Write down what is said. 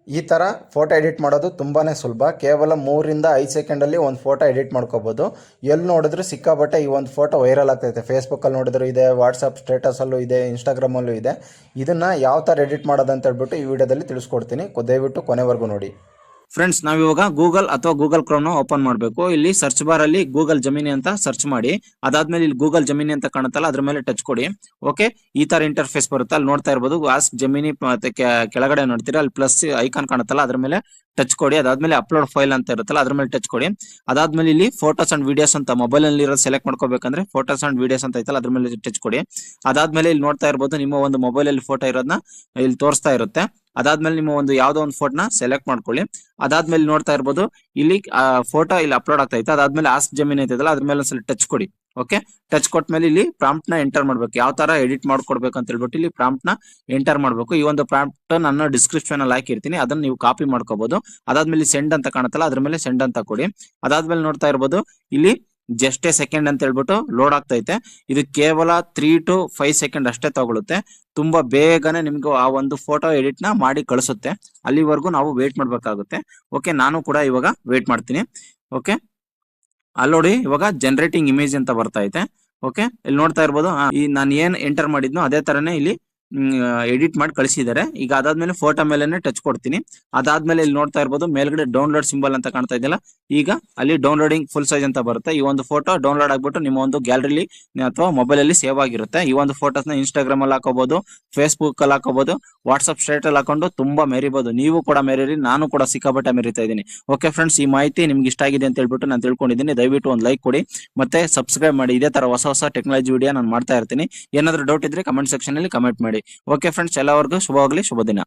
ಈ ಥರ photo edit ಮಾಡೋದು ತುಂಬಾ ಸುಲಭ. ಕೇವಲ 3 ರಿಂದ 5 ಸೆಕೆಂಡಲ್ಲಿ ಒಂದು ಫೋಟೋ ಎಡಿಟ್ ಮಾಡ್ಕೋಬೋದು. ಎಲ್ಲಿ ನೋಡಿದ್ರು ಸಿಕ್ಕಾಬಟ್ಟೆ ಈ ಒಂದು ಫೋಟೋ ವೈರಲ್ ಆಗ್ತೈತೆ. ಫೇಸ್ಬುಕ್ಕಲ್ಲಿ ನೋಡಿದ್ರು ಇದೆ, ವಾಟ್ಸಪ್ ಸ್ಟೇಟಸಲ್ಲೂ ಇದೆ, ಇನ್ಸ್ಟಾಗ್ರಾಮಲ್ಲೂ ಇದೆ. ಇದನ್ನು ಯಾವ ಥರ ಎಡಿಟ್ ಮಾಡೋದು ಅಂತ ಹೇಳ್ಬಿಟ್ಟು ಈ ವಿಡಿಯೋದಲ್ಲಿ ತಿಳಿಸ್ಕೊಡ್ತೀನಿ. ದಯವಿಟ್ಟು ಕೊನೆವರೆಗೂ ನೋಡಿ. ಫ್ರೆಂಡ್ಸ್, ನಾವಿವಾಗ ಗೂಗಲ್ ಅಥವಾ ಗೂಗಲ್ ಕ್ರೋಮ್ ನ ಓಪನ್ ಮಾಡಬೇಕು. ಇಲ್ಲಿ ಸರ್ಚ್ ಬಾರ್ ಅಲ್ಲಿ ಗೂಗಲ್ ಜಮಿನಿ ಅಂತ ಸರ್ಚ್ ಮಾಡಿ, ಅದಾದ್ಮೇಲೆ ಇಲ್ಲಿ ಗೂಗಲ್ ಜಮಿನಿ ಅಂತ ಕಾಣುತ್ತಲ್ಲ ಅದ್ರ ಮೇಲೆ ಟಚ್ ಕೊಡಿ. ಓಕೆ, ಈ ತರ ಇಂಟರ್ಫೇಸ್ ಬರುತ್ತೆ. ಅಲ್ಲಿ ನೋಡ್ತಾ ಇರಬಹುದು ಆಸ್ಕ್ ಜಮಿನಿ ಮತ್ತೆ ಕೆಳಗಡೆ ನೋಡ್ತೀರಾ ಅಲ್ಲಿ ಪ್ಲಸ್ ಐಕಾನ್ ಕಾಣುತ್ತಲ್ಲ ಅದ್ರ ಮೇಲೆ ಟಚ್ ಕೊಡಿ. ಅದಾದ್ಮೇಲೆ ಅಪ್ಲೋಡ್ ಫೈಲ್ ಅಂತ ಇರುತ್ತಲ್ಲ ಅದ್ರ ಮೇಲೆ ಟಚ್ ಕೊಡಿ. ಅದಾದ್ಮೇಲೆ ಇಲ್ಲಿ ಫೋಟೋಸ್ ಅಂಡ್ ವಿಡಿಯೋಸ್ ಅಂತ ಮೊಬೈಲ್ ಅಲ್ಲಿ ಇರೋ ಸೆಲೆಕ್ಟ್ ಮಾಡ್ಕೋಬೇಕಂದ್ರೆ ಫೋಟೋಸ್ ಅಂಡ್ ವಿಡಿಯೋಸ್ ಅಂತ ಐತಲ್ಲ ಅದ್ರ ಮೇಲೆ ಟಚ್ ಕೊಡಿ. ಅದಾದ್ಮೇಲೆ ಇಲ್ಲಿ ನೋಡ್ತಾ ಇರಬಹುದು ನಿಮ್ಮ ಒಂದು ಮೊಬೈಲ್ ಅಲ್ಲಿ ಫೋಟೋ ಇರೋದನ್ನ ಇಲ್ಲಿ ತೋರಿಸ್ತಾ ಇರುತ್ತೆ. ಅದಾದ್ಮೇಲೆ ನಿಮ್ಮ ಒಂದು ಯಾವ್ದೋ ಒಂದು ಫೋಟೋನ ಸೆಲೆಕ್ಟ್ ಮಾಡ್ಕೊಳ್ಳಿ. ಅದಾದ್ಮೇಲೆ ನೋಡ್ತಾ ಇರ್ಬೋದು ಇಲ್ಲಿ ಫೋಟೋ ಇಲ್ಲಿ ಅಪ್ಲೋಡ್ ಆಗ್ತಾ ಇತ್ತು. ಅದಾದ್ಮೇಲೆ ಆಸ್ಕ್ ಜಮೀನ್ ಐತಲ್ಲ ಅದ್ರ ಮೇಲೆ ಒಂದ್ಸಲ ಟಚ್ ಕೊಡಿ. ಓಕೆ, ಟಚ್ ಕೊಟ್ಮೇಲೆ ಇಲ್ಲಿ ಪ್ರಾಂಪ್ಟ್ ನ ಎಂಟರ್ ಮಾಡ್ಬೇಕು. ಯಾವ ತರ ಎಡಿಟ್ ಮಾಡ್ಕೊಡ್ಬೇಕು ಅಂತ ಹೇಳ್ಬಿಟ್ಟು ಇಲ್ಲಿ ಪ್ರಾಂಪ್ಟ್ ನ ಎಂಟರ್ ಮಾಡ್ಬೇಕು. ಈ ಒಂದು ಪ್ರಾಂಪ್ಟ್ ನಾನು ಡಿಸ್ಕ್ರಿಪ್ಷನ್ ಅಲ್ಲಿ ಹಾಕಿರ್ತೀನಿ, ಅದನ್ನ ನೀವು ಕಾಪಿ ಮಾಡ್ಕೋಬಹುದು. ಅದಾದ್ಮೇಲೆ ಸೆಂಡ್ ಅಂತ ಕಾಣುತ್ತಲ್ಲ ಅದ್ರ ಮೇಲೆ ಸೆಂಡ್ ಅಂತ ಕೊಡಿ. ಅದಾದ್ಮೇಲೆ ನೋಡ್ತಾ ಇರ್ಬೋದು ಇಲ್ಲಿ ಜಸ್ಟ್ ಎ ಸೆಕೆಂಡ್ ಅಂತ ಹೇಳ್ಬಿಟ್ಟು ಲೋಡ್ ಆಗ್ತೈತೆ. ಇದು ಕೇವಲ 3 to 5 ಸೆಕೆಂಡ್ ಅಷ್ಟೇ ತಗೊಳುತ್ತೆ. ತುಂಬಾ ಬೇಗನೆ ನಿಮ್ಗೆ ಆ ಒಂದು ಫೋಟೋ ಎಡಿಟ್ ನ ಮಾಡಿ ಕಳಿಸುತ್ತೆ. ಅಲ್ಲಿವರೆಗೂ ನಾವು ವೇಟ್ ಮಾಡ್ಬೇಕಾಗುತ್ತೆ. ಓಕೆ, ನಾನು ಕೂಡ ಇವಾಗ ವೇಟ್ ಮಾಡ್ತೀನಿ. ಓಕೆ, ಅಲ್ಲಿ ನೋಡಿ ಇವಾಗ ಜನರೇಟಿಂಗ್ ಇಮೇಜ್ ಅಂತ ಬರ್ತಾ ಐತೆ. ಓಕೆ, ಇಲ್ಲಿ ನೋಡ್ತಾ ಇರ್ಬೋದು ಈ ನಾನು ಏನ್ ಎಂಟರ್ ಮಾಡಿದ್ನೋ ಅದೇ ತರನೇ ಇಲ್ಲಿ ಎಡಿಟ್ ಮಾಡಿ ಕಳಿಸಿದ್ದಾರೆ. ಈಗ ಅದಾದ್ಮೇಲೆ ಫೋಟೋ ಮೇಲೆ ಟಚ್ ಕೊಡ್ತೀನಿ. ಅದಾದ್ಮೇಲೆ ಇಲ್ಲಿ ನೋಡ್ತಾ ಇರ್ಬೋದು ಮೇಲ್ಗಡೆ ಡೌನ್ಲೋಡ್ ಸಿಂಬಲ್ ಅಂತ ಕಾಣ್ತಾ ಇದೆಯಲ್ಲ, ಈಗ ಅಲ್ಲಿ ಡೌನ್ಲೋಡಿಂಗ್ ಫುಲ್ ಸೈಜ್ ಅಂತ ಬರುತ್ತೆ. ಈ ಒಂದು ಫೋಟೋ ಡೌನ್ಲೋಡ್ ಆಗ್ಬಿಟ್ಟು ನಿಮ್ಮ ಒಂದು ಗ್ಯಾಲರಿಲಿ ಅಥವಾ ಮೊಬೈಲ್ ಅಲ್ಲಿ ಸೇವ್ ಆಗಿರುತ್ತೆ. ಈ ಒಂದು ಫೋಟೋಸ್ ನ ಇನ್ಸ್ಟಾಗ್ರಾಮ್ ಅಲ್ಲಿ ಹಾಕೋಬಹುದು, ಫೇಸ್ಬುಕ್ ಅಲ್ಲಿ ಹಾಕೋಬಹುದು, ವಾಟ್ಸ್ಆಪ್ ಸ್ಟೇಟಸ್ ಅಲ್ಲಿ ಹಾಕೊಂಡು ತುಂಬಾ ಮೆರಿಬಹುದು. ನೀವು ಕೂಡ ಮೆರೀರಿ, ನಾನು ಕೂಡ ಸಿಕ್ಕಾಪಟ್ಟೆ ಮೆರಿತಾ ಇದ್ದೀನಿ. ಓಕೆ ಫ್ರೆಂಡ್ಸ್, ಈ ಮಾಹಿತಿ ನಿಮ್ಗೆ ಇಷ್ಟ ಆಗಿದೆ ಅಂತ ಹೇಳ್ಬಿಟ್ಟು ನಾನು ತಿಳ್ಕೊಂಡಿದ್ದೀನಿ. ದಯವಿಟ್ಟು ಒಂದು ಲೈಕ್ ಕೊಡಿ ಮತ್ತೆ ಸಬ್ಸ್ಕ್ರೈಬ್ ಮಾಡಿ. ಇದೇ ತರ ಹೊಸ ಟೆಕ್ನಾಲಜಿ ವಿಡಿಯೋ ನಾನು ಮಾಡ್ತಾ ಇರ್ತೀನಿ. ಏನಾದ್ರೂ ಡೌಟ್ ಇದ್ರೆ ಕಮೆಂಟ್ ಸೆಕ್ಷನ್ ಅಲ್ಲಿ ಕಮೆಂಟ್ ಮಾಡಿ. ಓಕೆ ಫ್ರೆಂಡ್ಸ್, ಎಲ್ಲರಿಗೂ ಶುಭವಾಗಲಿ, ಶುಭ ದಿನ.